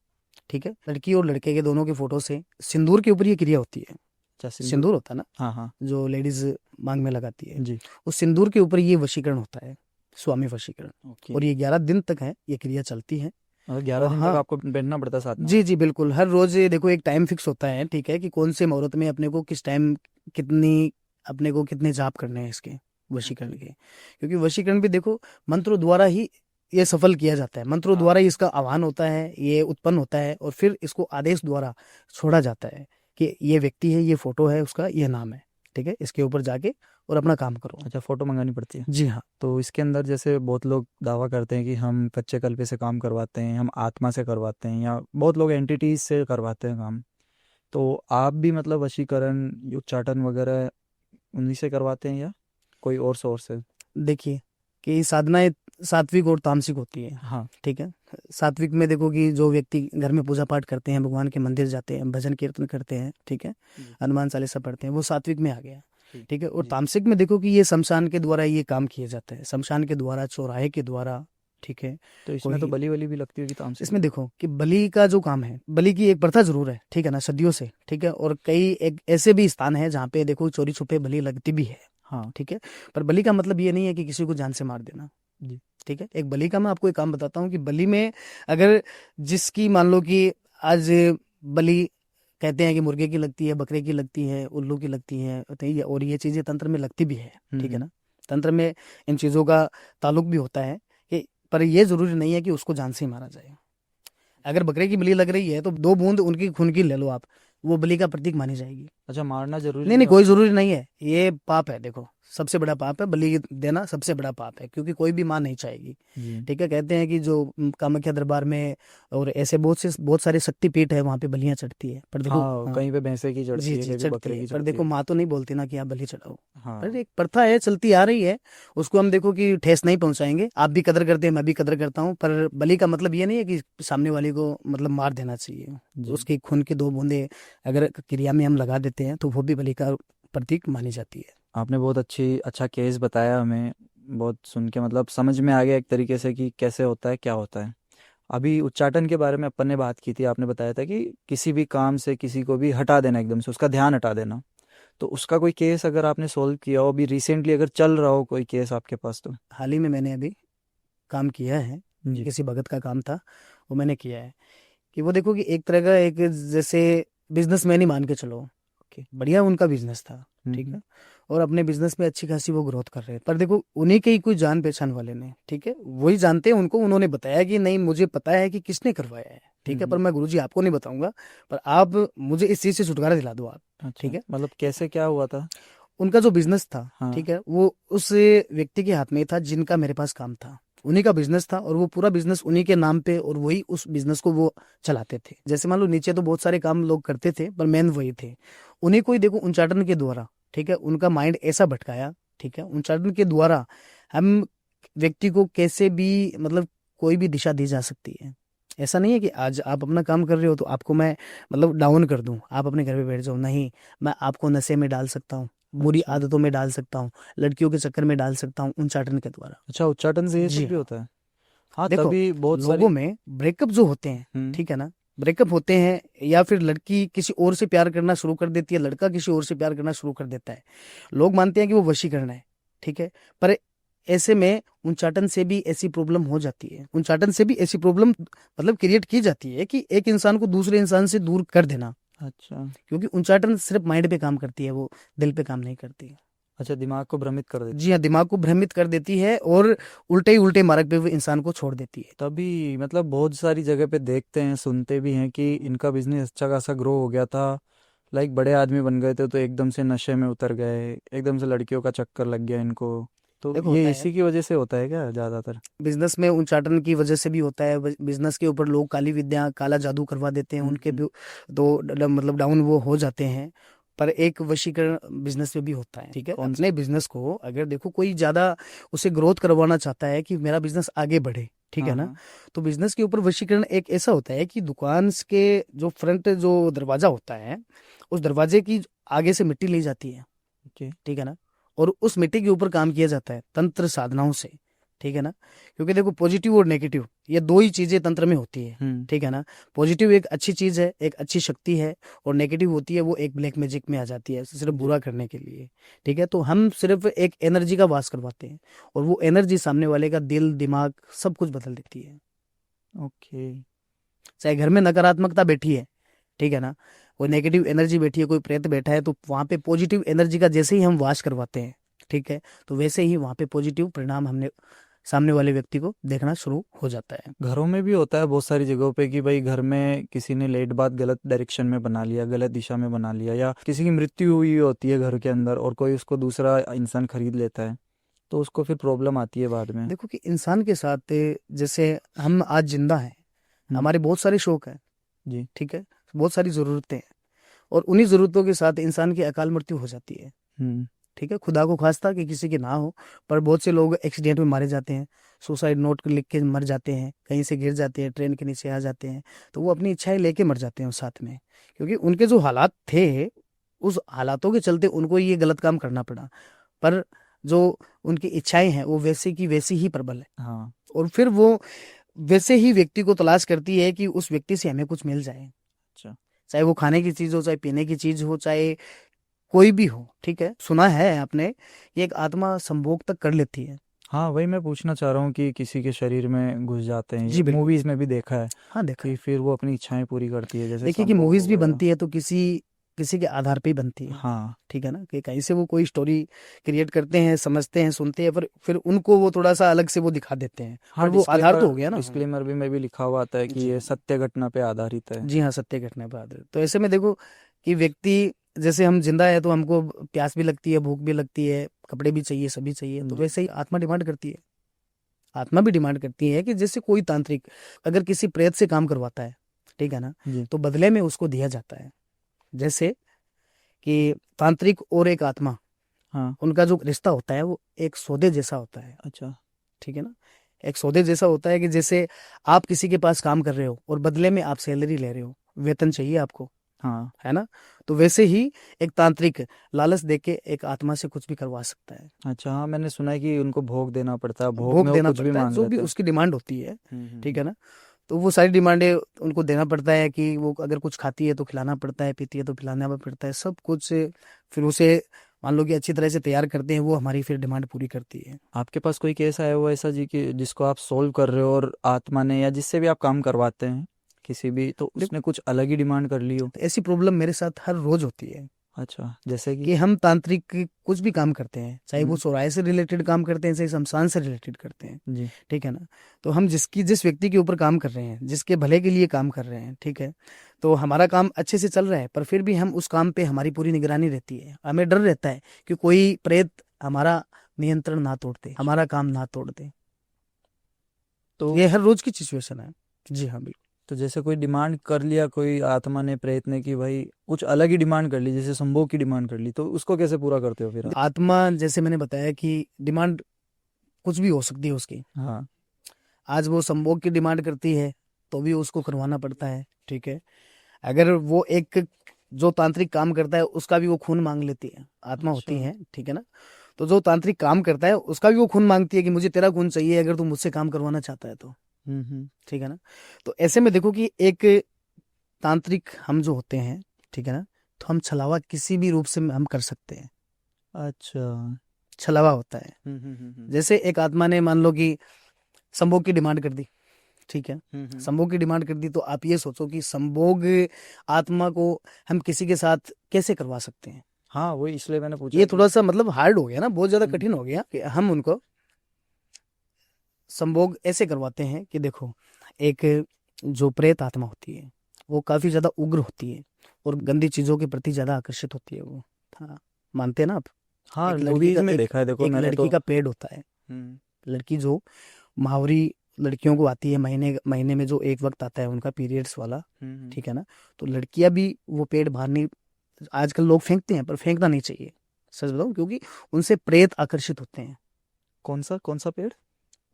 ठीक है, लड़की और लड़के के दोनों की फोटो से सिंदूर के ऊपर ये क्रिया होती है। अच्छा, सिंदूर। सिंदूर होता है ना, हाँ हाँ। जो लेडीज मांग में लगाती है, जी। उस सिंदूर के ऊपर ये वशीकरण होता है, स्वामी वशीकरण। ओके। और ये 11 दिन तक है, ये क्रिया चलती है। मतलब 11 और दिन तक हाँ, आपको बैठना पड़ता साथ में? जी जी बिल्कुल, हर रोज ये देखो एक टाइम फिक्स होता है, ठीक है, कि कौन से मुहूर्त में अपने को किस टाइम कितनी अपने को कितने जाप करने हैं इसके वशीकरण ओके। के। क्योंकि वशीकरण भी देखो मंत्रों द्वारा ही ये सफल किया जाता है, मंत्रों हाँ। द्वारा ही इसका आह्वान होता है, ये उत्पन्न होता है और फिर इसको आदेश द्वारा छोड़ा जाता है कि ये व्यक्ति है, ये फोटो है, उसका ये नाम है, ठीक है, इसके ऊपर जाके और अपना काम करो। अच्छा, फोटो मंगानी पड़ती है? जी हाँ। तो इसके अंदर जैसे बहुत लोग दावा करते हैं कि हम कच्चे कल्पे से काम करवाते हैं, हम आत्मा से करवाते हैं, या बहुत लोग एंटिटीज से करवाते हैं काम। तो आप भी मतलब वशीकरण, उच्चाटन वगैरह उन्हीं से करवाते हैं या कोई और सोर्स है? देखिए कि साधनाएं सात्विक और तामसिक होती है, हाँ। ठीक है। सात्विक में देखो कि जो व्यक्ति घर में पूजा पाठ करते हैं, भगवान के मंदिर जाते हैं, भजन कीर्तन करते हैं, ठीक है, जी। हनुमान चालीसा पढ़ते हैं, वो सात्विक में आ गया, ठीक। ठीक है। और जी। तामसिक में देखो कि ये शमशान के द्वारा ये काम किया जाता है, शमशान के द्वारा, चौराहे के द्वारा, ठीक है। तो इसमें तो कोई बलि वली भी लगती होगी तामसिक इसमें में? देखो कि बलि का जो काम है, बलि की एक प्रथा जरूर है, ठीक है ना, सदियों से, ठीक है। और कई एक ऐसे भी स्थान है जहाँ पे देखो चोरी छुपे बलि लगती भी है, हाँ। ठीक है। पर बलि का मतलब ये नहीं है कि किसी को जान से मार देना, जी। ठीक है। एक बलि का मैं आपको एक काम बताता हूँ कि बलि में अगर जिसकी मान लो कि आज बलि कहते हैं कि मुर्गे की लगती है, बकरे की लगती है, उल्लू की लगती है, तो और ये चीजें तंत्र में लगती भी है, ठीक है हम्म। ना। तंत्र में इन चीजों का ताल्लुक भी होता है कि, पर ये जरूरी नहीं है कि उसको जान से ही मारा जाए। अगर बकरे की बलि लग रही है तो 2 बूंद उनकी खून की ले लो आप, वो बलि का प्रतीक मानी जाएगी। अच्छा, मारना जरूरी नहीं नहीं नहीं, कोई होता? जरूरी नहीं है, ये पाप है, देखो सबसे बड़ा पाप है बलि देना, सबसे बड़ा पाप है, क्योंकि कोई भी मां नहीं चाहेगी, जी। ठीक है। कहते हैं कि जो कामाख्या दरबार में और ऐसे बहुत सारे शक्तिपीठ है वहां पे बलियां चढ़ती है, पर देखो हाँ, हाँ, कहीं पे भैंसे की जी चढ़ती है, जी कहीं पे चढ़ती बकरे है, की पर चढ़ती देखो है। माँ तो नहीं बोलती ना कि आप बलि चढ़ाओ। पर हाँ। एक प्रथा है, चलती आ रही है, उसको हम देखो कि ठेस नहीं पहुंचाएंगे। आप भी कदर करते हैं, मैं भी कदर करता हूँ, पर बलि का मतलब ये नहीं है कि सामने वाले को मतलब मार देना चाहिए। जी। उसकी खून की 2 बूंदे अगर क्रिया में हम लगा देते हैं तो वो भी बलि का प्रतीक मानी जाती है। आपने बहुत अच्छा केस बताया हमें। बहुत सुन के मतलब समझ में आ गया एक तरीके से कि कैसे होता है, क्या होता है। अभी उच्चाटन के बारे में अपन ने बात की थी, आपने बताया था कि किसी भी काम से किसी को भी हटा देना, एकदम से उसका ध्यान हटा देना। तो उसका कोई केस अगर आपने सोल्व किया हो, अभी रिसेंटली अगर चल रहा हो कोई केस आपके पास, तो? हाल ही में मैंने अभी काम किया है, जी। किसी भगत का काम था, वो मैंने किया है। कि वो देखो कि एक तरह का एक जैसे बिजनेसमैन ही मान के चलो ओके। बढ़िया उनका बिजनेस था, ठीक है, और अपने बिजनेस में अच्छी खासी वो ग्रोथ कर रहे हैं। पर देखो उन्हीं के ही कोई जान पहचान वाले ने, ठीक है, वही जानते हैं उनको, उन्होंने बताया कि नहीं मुझे पता है कि किसने करवाया है, ठीक है, पर मैं गुरुजी आपको नहीं बताऊंगा, पर आप मुझे इस चीज से छुटकारा दिला दो आप, अच्छा, ठीक है। मतलब कैसे क्या हुआ था? उनका जो बिजनेस था, हाँ। ठीक है, वो उस व्यक्ति के हाथ में था जिनका मेरे पास काम था, उन्हीं का बिजनेस था, और वो पूरा बिजनेस उन्हीं के नाम पे, और वही उस बिजनेस को वो चलाते थे। जैसे मान लो नीचे तो बहुत सारे काम लोग करते थे, पर मेन वही थे। उन्हीं को ही देखो उच्चाटन के द्वारा, ठीक है, उनका माइंड ऐसा भटकाया, ठीक है, उच्चाटन के द्वारा हम व्यक्ति को कैसे भी मतलब कोई भी दिशा दी जा सकती है। ऐसा नहीं है कि आज आप अपना काम कर रहे हो तो आपको मैं मतलब डाउन कर दूं, आप अपने घर पे बैठ जाओ, नहीं, मैं आपको नशे में डाल सकता हूँ, बुरी अच्छा। आदतों में डाल सकता हूँ, लड़कियों के चक्कर में डाल सकता हूँ उच्चाटन के द्वारा। अच्छा, उच्चाटन से ये जी सब भी हाँ। होता है? हाँ, देखो तभी बहुत लोगों सारी। में ब्रेकअप जो होते हैं, हम्म। ठीक है ना, ब्रेकअप होते हैं, या फिर लड़की किसी और से प्यार करना शुरू कर देती है, लड़का किसी और से प्यार करना शुरू कर देता है, लोग मानते हैं कि वो वशीकरण है, ठीक है, पर ऐसे में उच्चाटन से भी ऐसी प्रॉब्लम हो जाती है, उच्चाटन से भी ऐसी प्रॉब्लम मतलब क्रिएट की जाती है कि एक इंसान को दूसरे इंसान से दूर कर देना, अच्छा। क्योंकि उच्चाटन सिर्फ माइंड पे काम करती है, वो दिल पे काम नहीं करती। अच्छा, दिमाग को भ्रमित कर देती। जी हाँ, दिमाग को भ्रमित कर देती है और उल्टे ही उल्टे मार्ग पे वो इंसान को छोड़ देती है। तभी मतलब बहुत सारी जगह पे देखते हैं, सुनते भी हैं कि इनका बिजनेस अच्छा खासा ग्रो हो गया था, लाइक बड़े आदमी बन गए थे, तो एकदम से नशे में उतर गए, एकदम से लड़कियों का चक्कर लग गया इनको। तो देखो ये होता है इसी की वजह से होता है क्या ज़्यादातर? बिजनेस में उच्चाटन की वजह से भी होता है, बिजनेस के ऊपर लोग काली विद्या काला जादू करवा देते हैं, उनके हम्म। भी तो मतलब डाउन वो हो जाते हैं। पर एक वशीकरण बिजनेस में भी होता है, ठीक है, कौन सा? अपने बिजनेस को अगर देखो कोई ज्यादा उसे ग्रोथ करवाना चाहता है कि मेरा बिजनेस आगे बढ़े, ठीक है हाँ ना, हाँ। तो बिजनेस के ऊपर वशीकरण एक ऐसा होता है कि दुकान के जो फ्रंट जो दरवाजा होता है, उस दरवाजे की आगे से मिट्टी ली जाती है, ओके। ठीक है ना, और उस मिट्टी के ऊपर काम किया जाता है तंत्र साधनाओं से, ठीक है ना, क्योंकि देखो पॉजिटिव और नेगेटिव ये दो ही चीजें तंत्र में होती है, हम्म। ठीक है ना। पॉजिटिव एक अच्छी चीज है, एक अच्छी शक्ति है, और नेगेटिव होती है वो एक ब्लैक मैजिक में आ जाती है सिर्फ जी। बुरा करने के लिए, ठीक है। तो हम सिर्फ एक एनर्जी का वास करवाते हैं, और वो एनर्जी सामने वाले का दिल दिमाग सब कुछ बदल देती है। ओके। चाहे घर में नकारात्मकता बैठी है, ठीक है ना, कोई नेगेटिव एनर्जी बैठी है, कोई प्रेत बैठा है, तो वहां पे पॉजिटिव एनर्जी का जैसे ही हम वाश करवाते हैं, ठीक है, तो वैसे ही वहां पे पॉजिटिव परिणाम हमने सामने वाले व्यक्ति को देखना शुरू हो जाता है। घरों में भी होता है बहुत सारी जगहों पे कि भाई घर में किसी ने लेट बात गलत डायरेक्शन में बना लिया, गलत दिशा में बना लिया, या किसी की मृत्यु हुई होती है घर के अंदर और कोई उसको दूसरा इंसान खरीद लेता है, तो उसको फिर प्रॉब्लम आती है बाद में। देखो कि इंसान के साथ जैसे हम आज जिंदा हैं, हम्म। हमारे बहुत सारे शौक हैं, जी। ठीक है, बहुत सारी जरूरतें हैं, और उन्हीं जरूरतों के साथ इंसान की अकाल मृत्यु हो जाती है, हम्म। ठीक है, खुदा को खास्ता कि किसी की ना हो, पर बहुत से लोग एक्सीडेंट में मारे जाते हैं, सुसाइड नोट लिख के मर जाते हैं, कहीं से गिर जाते हैं, ट्रेन के नीचे आ जाते हैं, तो वो अपनी इच्छाएं लेके मर जाते हैं उस साथ में, क्योंकि उनके जो हालात थे उस हालातों के चलते उनको ये गलत काम करना पड़ा। पर जो उनकी इच्छाएं हैं वो वैसे की वैसी ही प्रबल है, हाँ। और फिर वो वैसे ही व्यक्ति को तलाश करती है कि उस व्यक्ति से हमें कुछ मिल जाए, अच्छा। चाहे वो खाने की चीज हो, चाहे पीने की चीज हो, चाहे कोई भी हो, ठीक है। सुना है आपने ये एक आत्मा संभोग तक कर लेती है। हाँ, वही मैं पूछना चाह रहा हूँ कि किसी के शरीर में घुस जाते हैं, ये जी बिल्कुल। मूवीज में भी देखा है हाँ देखा कि है। फिर वो अपनी इच्छाएं पूरी करती है, जैसे देखिए कि संभोग मूवीज हो भी गया। बनती है तो किसी किसी के आधार पे ही बनती है, हाँ। ठीक है ना, कि कहीं से वो कोई स्टोरी क्रिएट करते हैं, समझते हैं, सुनते हैं, पर फिर उनको वो थोड़ा सा अलग से वो दिखा देते हैं, हाँ, पर वो आधार तो हो गया ना। डिस्क्लेमर भी में भी लिखा हुआ आता है कि जी ये सत्य घटना पे आधारित है। जी हाँ, सत्य घटना पर आधारित। तो ऐसे में देखो कि व्यक्ति जैसे हम जिंदा है तो हमको प्यास भी लगती है, भूख भी लगती है, कपड़े भी चाहिए, सभी चाहिए, तो जी। वैसे ही आत्मा डिमांड करती है। आत्मा भी डिमांड करती है कि जैसे कोई तांत्रिक अगर किसी प्रेत से काम करवाता है, ठीक है ना, जी। तो बदले में उसको दिया जाता है। जैसे कि तांत्रिक और एक आत्मा, हाँ। उनका जो रिश्ता होता है वो एक सौदे जैसा होता है, अच्छा। ठीक है ना, एक सौदे जैसा होता है कि जैसे आप किसी के पास काम कर रहे हो और बदले में आप सैलरी ले रहे हो, वेतन चाहिए आपको, हाँ। है ना, तो वैसे ही एक तांत्रिक लालच देके एक आत्मा से कुछ भी करवा सकता है। अच्छा। हाँ, मैंने सुना है कि उनको भोग देना पड़ता है, भोग भोग में वो देना कुछ भी पड़ता है, मांग जो भी लेते हैं। उसकी डिमांड होती है, ठीक हम्म। है ना, तो वो सारी डिमांडें उनको देना पड़ता है कि वो अगर कुछ खाती है तो खिलाना पड़ता है, पीती है तो पिलाना भी पड़ता है, सब कुछ से फिर उसे मान लो कि अच्छी तरह से तैयार करते हैं, वो हमारी फिर डिमांड पूरी करती है। आपके पास कोई केस आया हुआ ऐसा जी कि जिसको आप सोल्व कर रहे हो और आत्मा ने या जिससे भी आप काम करवाते हैं किसी भी, तो देखो उसने कुछ अलग ही डिमांड कर ली हो? ऐसी प्रॉब्लम मेरे साथ हर रोज होती है, अच्छा, जैसे कि कि हम तांत्रिक कुछ भी काम करते हैं, चाहे वो हम्म, चौराहे से रिलेटेड काम करते हैं, चाहे शमशान से रिलेटेड करते हैं, जी, ठीक है ना। तो हम जिस व्यक्ति के ऊपर काम कर रहे हैं, जिसके भले के लिए काम कर रहे हैं, ठीक है, तो हमारा काम अच्छे से चल रहा है, पर फिर भी हम उस काम पे हमारी पूरी निगरानी रहती है, हमें डर रहता है कि कोई प्रेत हमारा नियंत्रण ना तोड़ दे, हमारा काम ना तोड़ दे। तो ये हर रोज की सिचुएशन है। जी हाँ, बिल्कुल। तो जैसे कोई डिमांड कर लिया, कोई आत्मा ने, प्रेत ने, कि भाई कुछ अलग ही डिमांड कर ली, जैसे संभोग की डिमांड कर ली, तो उसको कैसे पूरा करते हो फिर आप? आत्मा, जैसे मैंने बताया कि डिमांड कुछ भी हो सकती है उसकी। हाँ, आज वो संभोग की डिमांड करती है तो भी उसको करवाना पड़ता है, ठीक है। अगर वो एक जो तांत्रिक काम करता है उसका भी वो खून मांग लेती है, आत्मा अच्छा, होती है, ठीक है ना। तो जो तांत्रिक काम करता है उसका भी वो खून मांगती है कि मुझे तेरा खून चाहिए अगर तू मुझसे काम करवाना चाहता है तो, हम्म, ठीक है ना। तो ऐसे में देखो कि एक तांत्रिक हम जो होते हैं, ठीक है ना, तो हम छलावा किसी भी रूप से हम कर सकते हैं। अच्छा, छलावा होता है। हम्म, जैसे एक आत्मा ने मान लो कि संभोग की डिमांड कर दी, ठीक है। हम्म, संभोग की डिमांड कर दी तो आप ये सोचो कि संभोग आत्मा को हम किसी के साथ कैसे करवा सकते हैं। हाँ, वही इसलिए मैंने पूछा ये कि थोड़ा सा मतलब हार्ड हो गया ना, बहुत ज्यादा हम्म, कठिन हो गया कि हम उनको संभोग ऐसे करवाते हैं कि देखो, एक जो प्रेत आत्मा होती है वो काफी ज्यादा उग्र होती है और गंदी चीजों के प्रति ज्यादा आकर्षित होती है वो। हाँ, मानते हैं ना आप। हाँ, एक लड़की मूवीज का में एक देखा है, देखो एक मैंने तो। लड़की का पेड़ होता है। हम्म, लड़की जो माहौरी लड़कियों को आती है, महीने महीने में जो एक वक्त आता है उनका पीरियड्स वाला, हम्म, ठीक है ना। तो लड़कियां भी वो पेड़ बाहर नहीं, आजकल लोग फेंकते हैं पर फेंकना नहीं चाहिए, सच बताऊं, क्योंकि उनसे प्रेत आकर्षित होते हैं। कौन सा पेड़?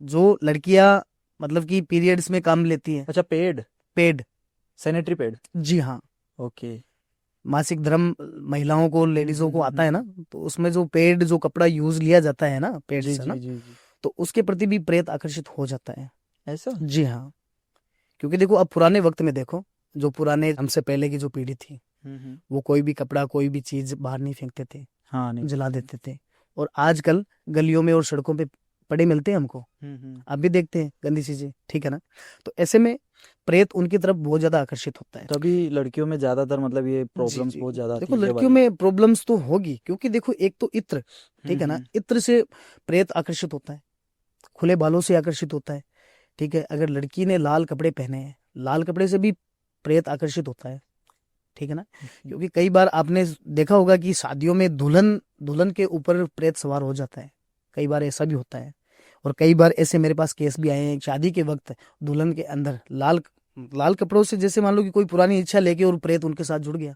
जो लड़कियां मतलब कि पीरियड्स में काम लेती हैं, अच्छा, पेड़, पेड। सैनिटरी पेड़। जी हाँ। ओके। मासिक धर्म महिलाओं को, लेडीजों को आता है ना, तो उसमें जो पेड जो कपड़ा यूज लिया जाता है ना पेड़ जी से जी ना, जी जी। तो उसके प्रति भी प्रेत आकर्षित हो जाता है। ऐसा? जी हाँ। क्योंकि देखो अब पुराने वक्त में देखो, जो पुराने हमसे पहले की जो पीढ़ी थी, हम्म, वो कोई भी कपड़ा कोई भी चीज बाहर नहीं फेंकते थे, हाँ, नहीं जला फेंकते। देते थे। और आजकल गलियों में और सड़कों पे पड़े मिलते हैं हमको, हम्म। आप भी देखते हैं गंदी चीजें, ठीक है ना। तो ऐसे में प्रेत उनकी तरफ बहुत ज्यादा आकर्षित होता है। तभी लड़कियों में ज्यादातर मतलब ये जी प्रॉब्लम्स जी। बहुत ज्यादा आती देखो है, ये लड़कियों वाली। में प्रॉब्लम्स तो होगी, क्योंकि देखो एक तो इत्र, ठीक है ना, हम्म। इत्र से प्रेत आकर्षित होता है, खुले बालों से आकर्षित होता है, ठीक है। अगर लड़की ने लाल कपड़े पहने हैं, लाल कपड़े से भी प्रेत आकर्षित होता है, ठीक है ना। हम्म। क्योंकि कई बार आपने देखा होगा कि शादियों में दुल्हन दुल्हन के ऊपर प्रेत सवार हो जाता है, कई बार ऐसा भी होता है। और कई बार ऐसे मेरे पास केस भी आए हैं, शादी के वक्त दुल्हन के अंदर लाल लाल कपड़ों से, जैसे मान लो कि कोई पुरानी इच्छा लेके और प्रेत उनके साथ जुड़ गया,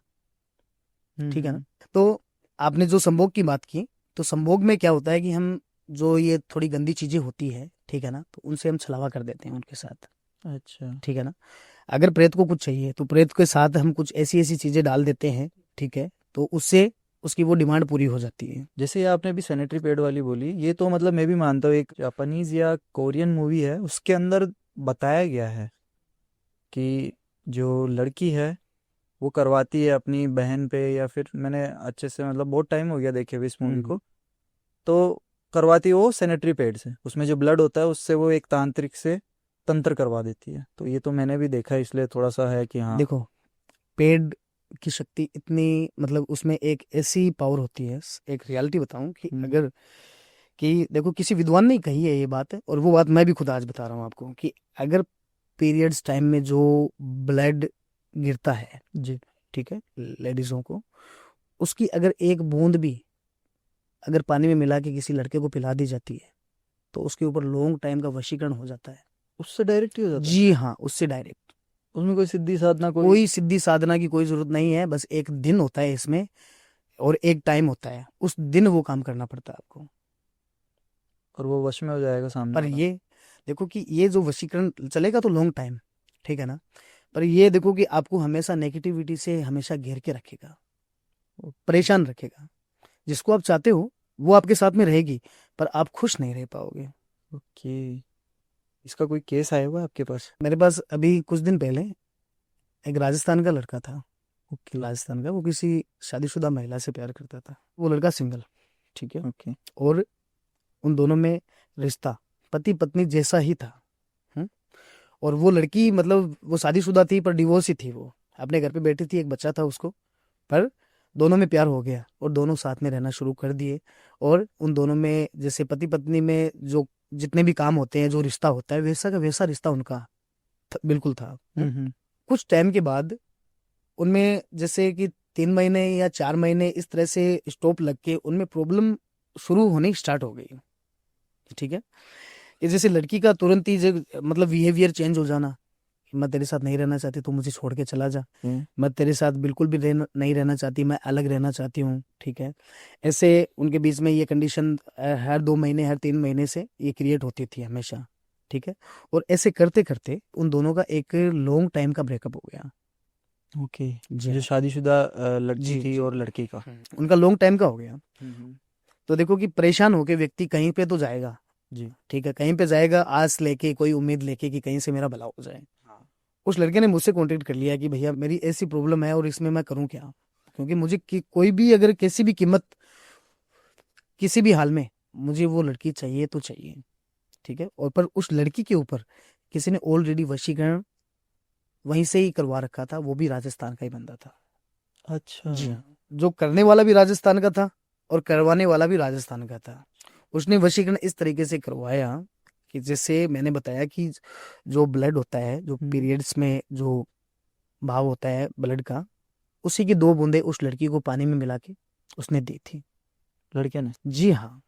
ठीक है ना। हम्म। तो आपने जो संभोग की बात की, तो संभोग में क्या होता है कि हम जो ये थोड़ी गंदी चीजें होती है, ठीक है ना, तो उनसे हम छलावा कर देते हैं उनके साथ, अच्छा। ठीक है ना। अगर प्रेत को कुछ चाहिए तो प्रेत के साथ हम कुछ ऐसी ऐसी चीजें डाल देते हैं, ठीक है, तो उससे उसकी वो डिमांड पूरी हो जाती है। जैसे ये आपने भी सैनिटरी पैड वाली बोली, ये तो मतलब मैं भी मानता हूँ, एक जापानीज या कोरियन मूवी है, उसके अंदर बताया गया है कि जो लड़की है वो करवाती है अपनी बहन पे, या फिर मैंने अच्छे से मतलब बहुत टाइम हो गया देखे हुए इस मूवी हम्म। को, तो करवाती है वो सैनिटरी पैड से, उसमें जो ब्लड होता है उससे वो एक तांत्रिक से तंत्र करवा देती है। तो ये तो मैंने भी देखा है, इसलिए थोड़ा सा है कि हाँ। देखो, पेड़ की शक्ति इतनी, मतलब उसमें एक ऐसी पावर होती है, एक रियलिटी बताऊं कि हम्म, अगर, कि देखो किसी विद्वान ने कही है ये बात, और वो बात मैं भी खुद आज बता रहा हूँ आपको, कि अगर पीरियड्स टाइम में जो ब्लड गिरता है, जी। ठीक है, लेडीजों को, उसकी अगर एक बूंद भी अगर पानी में मिला के किसी लड़के को पिला दी जाती है, तो उसके ऊपर लॉन्ग टाइम का वशीकरण हो जाता है। उससे डायरेक्ट ही हो जाता है? जी हाँ, उससे डायरेक्ट। उसमें कोई सिद्धि साधना कोई? कोई सिद्धि साधना की कोई जरूरत नहीं है, बस एक दिन होता है इसमें और एक टाइम होता है, उस दिन वो काम करना पड़ता है आपको। और वो वश में हो जाएगा सामने पर वाला? ये देखो कि ये जो वशीकरण चलेगा तो लॉन्ग टाइम, ठीक है ना, पर ये देखो कि आपको हमेशा नेगेटिविटी से हमेशा घेर के रखेगा, परेशान रखेगा। जिसको आप चाहते हो वो आपके साथ में रहेगी, पर आप खुश नहीं रह पाओगे। ओके। इसका कोई केस आया हुआ है आपके पास? मेरे पास अभी कुछ दिन पहले एक राजस्थान का लड़का था, ओके। राजस्थान का, वो किसी शादीशुदा महिला से प्यार करता था, वो लड़का सिंगल, ठीक है। ओके। और उन दोनों में रिश्ता पति पत्नी जैसा ही था। हम्म? और वो लड़की मतलब वो शादीशुदा थी पर डिवोर्स ही थी, वो अपने घर पे बैठी थी, एक बच्चा था उसको, पर दोनों में प्यार हो गया और दोनों साथ में रहना शुरू कर दिए। और उन दोनों में जैसे पति पत्नी में जो जितने भी काम होते हैं, जो रिश्ता होता है, वैसा का वैसा रिश्ता उनका बिल्कुल था। कुछ टाइम के बाद उनमें जैसे कि 3 महीने या 4 महीने इस तरह से स्टॉप लग के उनमें प्रॉब्लम शुरू होने स्टार्ट हो गई। ठीक है, कि जैसे लड़की का तुरंत ही मतलब बिहेवियर चेंज हो जाना, मैं तेरे साथ नहीं रहना चाहती, तू मुझे छोड़ के चला जा, मैं तेरे साथ बिल्कुल भी नहीं रहना चाहती, मैं अलग रहना चाहती हूँ। ठीक है, ऐसे उनके बीच में ये कंडीशन हर 2 महीने हर 3 महीने से ये क्रिएट होती थी हमेशा। ठीक है, और ऐसे करते करते उन दोनों का एक लॉन्ग टाइम का ब्रेकअप हो गया। ओके। जी जो हाँ। शादीशुदा लड़की जी थी जी और लड़के का। उनका लॉन्ग टाइम का हो गया। हम्म। तो देखो कि परेशान होके व्यक्ति कहीं पे तो जाएगा। जी। ठीक है, कहीं पे जाएगा आस लेके, कोई उम्मीद लेके कि कहीं से मेरा भला हो जाए। हाँ। उस लड़के ने मुझसे कांटेक्ट कर लिया कि भैया मेरी ऐसी प्रॉब्लम है और इसमें मैं करूं क्या, क्योंकि मुझे कोई भी अगर किसी भी कीमत किसी भी हाल में मुझे वो लड़की चाहिए तो चाहिए। ठीक है, और पर उस लड़की के ऊपर किसी ने ऑलरेडी वशीकरण वहीं से ही करवा रखा था, वो भी राजस्थान का ही बंदा था। अच्छा। जी हाँ, जो करने वाला भी राजस्थान का था और करवाने वाला भी राजस्थान का था। उसने वशीकरण इस तरीके से करवाया कि जैसे मैंने बताया कि जो ब्लड होता है, जो पीरियड्स में जो भाव होता है ब्लड का, उसी की 2 बूंदे उस लड़की को पानी में मिला के उसने दी थी। लड़के ने? जी हाँ,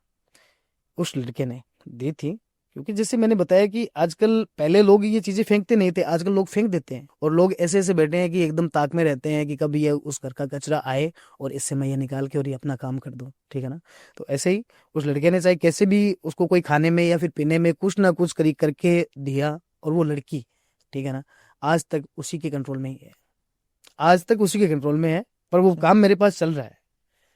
उस लड़के ने दी थी। क्योंकि जैसे मैंने बताया कि आजकल, पहले लोग ये चीजें फेंकते नहीं थे, आजकल लोग फेंक देते हैं, और लोग ऐसे ऐसे बैठे हैं कि एकदम ताक में रहते हैं कि कभी ये उस घर का कचरा आए और इससे मैं ये निकाल के और ये अपना काम कर दूं। ठीक है ना, तो ऐसे ही उस लड़के ने चाहे कैसे भी उसको कोई खाने में या फिर पीने में कुछ ना कुछ करी करके दिया, और वो लड़की, ठीक है ना, आज तक उसी के कंट्रोल में ही है, आज तक उसी के कंट्रोल में है। पर वो काम मेरे पास चल रहा है।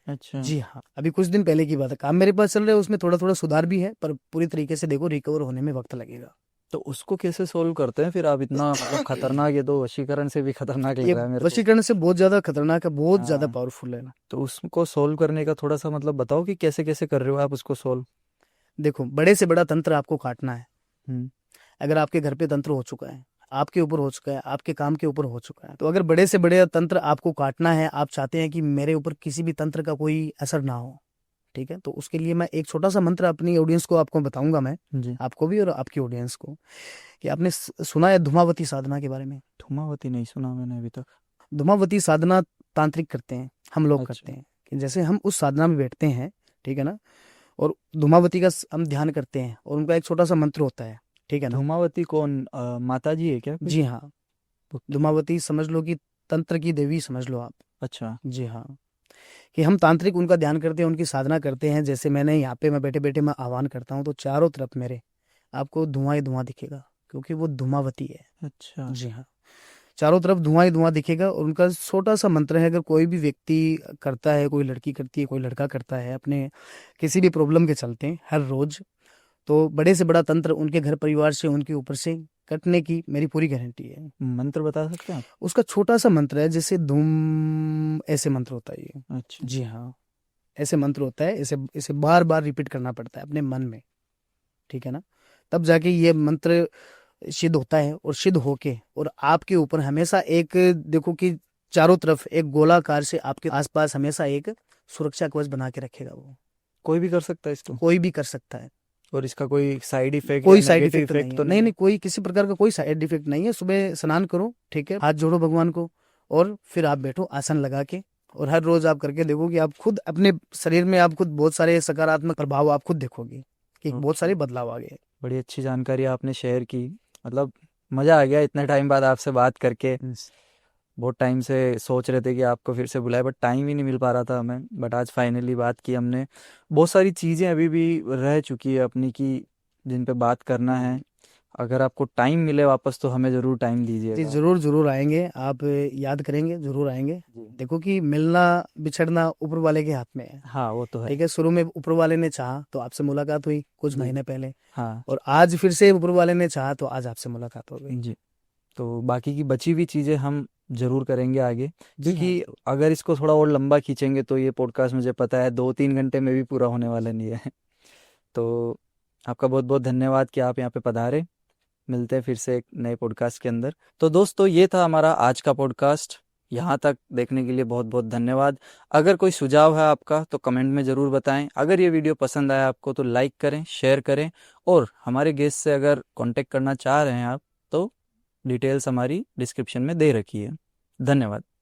अच्छा। जी हाँ, अभी कुछ दिन पहले की बात है, काम मेरे पास चल रहा है, उसमें थोड़ा थोड़ा सुधार भी है, पर पूरी तरीके से देखो रिकवर होने में वक्त लगेगा। तो उसको कैसे सोल्व करते हैं फिर आप? इतना मतलब खतरनाक, ये तो वशीकरण से भी खतरनाक लग ये रहा है मेरे को। वशीकरण से बहुत ज्यादा खतरनाक है, बहुत ज्यादा हाँ। पावरफुल है। तो उसको सोल्व करने का थोड़ा सा मतलब बताओ कि कैसे कैसे कर रहे हो आप उसको सोल्व? देखो, बड़े से बड़ा तंत्र आपको काटना है। हम्म। अगर आपके घर पे तंत्र हो चुका है, आपके ऊपर हो चुका है, आपके काम के ऊपर हो चुका है, तो अगर बड़े से बड़े तंत्र आपको काटना है, आप चाहते हैं कि मेरे ऊपर किसी भी तंत्र का कोई असर ना हो, ठीक है, तो उसके लिए मैं एक छोटा सा मंत्र अपनी ऑडियंस को आपको बताऊंगा, मैं जी। आपको भी और आपकी ऑडियंस को, कि आपने सुना है धूमावती साधना के बारे में? धूमावती नहीं सुना मैंने अभी तक। धूमावती साधना तांत्रिक करते हैं, हम लोग करते अच्छा। हैं, कि जैसे हम उस साधना में बैठते हैं, ठीक है ना, और धूमावती का हम ध्यान करते हैं, और उनका एक छोटा सा मंत्र होता है। ठीक है ना। धूमावती कौन, माता जी है क्या कोई? जी हाँ, धूमावती समझ लो कि तंत्र की देवी समझ लो आप। अच्छा। जी हाँ, कि हम तांत्रिक उनका ध्यान करते हैं, उनकी साधना करते हैं। जैसे मैंने यहाँ पे, मैं बैठे बैठे मैं आह्वान करता हूँ, तो चारों तरफ मेरे आपको धुआं ही धुआं दिखेगा, क्योंकि वो धूमावती है। अच्छा। जी हाँ, चारों तरफ धुआं ही धुआं दिखेगा, और उनका छोटा सा मंत्र है। अगर कोई भी व्यक्ति करता है, कोई लड़की करती है, कोई लड़का करता है अपने किसी भी प्रॉब्लम के चलते हर रोज, तो बड़े से बड़ा तंत्र उनके घर परिवार से, उनके ऊपर से कटने की मेरी पूरी गारंटी है। मंत्र बता सकते हैं आप? उसका छोटा सा मंत्र है, जैसे धूम, ऐसे मंत्र होता है ये। अच्छा। जी हाँ, ऐसे मंत्र होता है, इसे इसे बार बार रिपीट करना पड़ता है अपने मन में। ठीक है ना, तब जाके ये मंत्र सिद्ध होता है, और सिद्ध होके और आपके ऊपर हमेशा एक, देखो कि चारों तरफ एक गोलाकार से आपके आसपास हमेशा एक सुरक्षा कवच बना के रखेगा वो। कोई भी कर सकता है इसको? कोई भी कर सकता है, और इसका कोई साइड इफेक्ट या कोई साइड नेगेटिव इफेक्ट नहीं इफेक्ट है, तो नहीं नहीं नहीं, है? कोई किसी प्रकार का कोई साइड इफेक्ट नहीं है। सुबह स्नान करो, ठीक है, हाथ जोड़ो भगवान को, और फिर आप बैठो आसन लगा के, और हर रोज आप करके देखो कि आप खुद अपने शरीर में आप खुद बहुत सारे सकारात्मक प्रभाव आप खुद देखोगे, कि बहुत ओके। सारे बदलाव आ गए। बड़ी अच्छी जानकारी आपने शेयर की। मतलब मज़ा आ गया इतने टाइम बाद आपसे बात करके। बहुत टाइम से सोच रहे थे कि आपको फिर से बुलाए, बट टाइम ही नहीं मिल पा रहा था हमें। बट आज फाइनली बात की हमने। बहुत सारी चीज़ें अभी भी रह चुकी है अपनी की, जिन पे बात करना है। अगर आपको टाइम मिले वापस तो हमें ज़रूर टाइम जी दीजिएगा। जरूर जरूर आएंगे, आप याद करेंगे, जरूर आएंगे। जी। देखो कि मिलना बिछड़ना ऊपर वाले के हाथ में है। हाँ, वो तो है। ठीक है, शुरू में ऊपर वाले ने चाहा तो आपसे मुलाकात हुई कुछ जी। महीने पहले, हाँ। और आज फिर से ऊपर वाले ने चाहा तो आज आपसे मुलाकात हो गई। जी। तो बाकी की बची हुई चीज़ें हम ज़रूर करेंगे आगे, जी हाँ, क्योंकि अगर इसको थोड़ा और लंबा खींचेंगे तो ये पॉडकास्ट मुझे पता है 2-3 घंटे में भी पूरा होने वाला नहीं है। तो आपका बहुत बहुत धन्यवाद कि आप यहाँ पे पधारे। मिलते हैं फिर से एक नए पॉडकास्ट के अंदर। तो दोस्तों, ये था हमारा आज का पॉडकास्ट। यहाँ तक देखने के लिए बहुत बहुत धन्यवाद। अगर कोई सुझाव है आपका तो कमेंट में ज़रूर बताएं। अगर ये वीडियो पसंद आया आपको तो लाइक करें, शेयर करें, और हमारे गेस्ट से अगर कांटेक्ट करना चाह रहे हैं आप तो डिटेल्स हमारी डिस्क्रिप्शन में दे रखी है। धन्यवाद।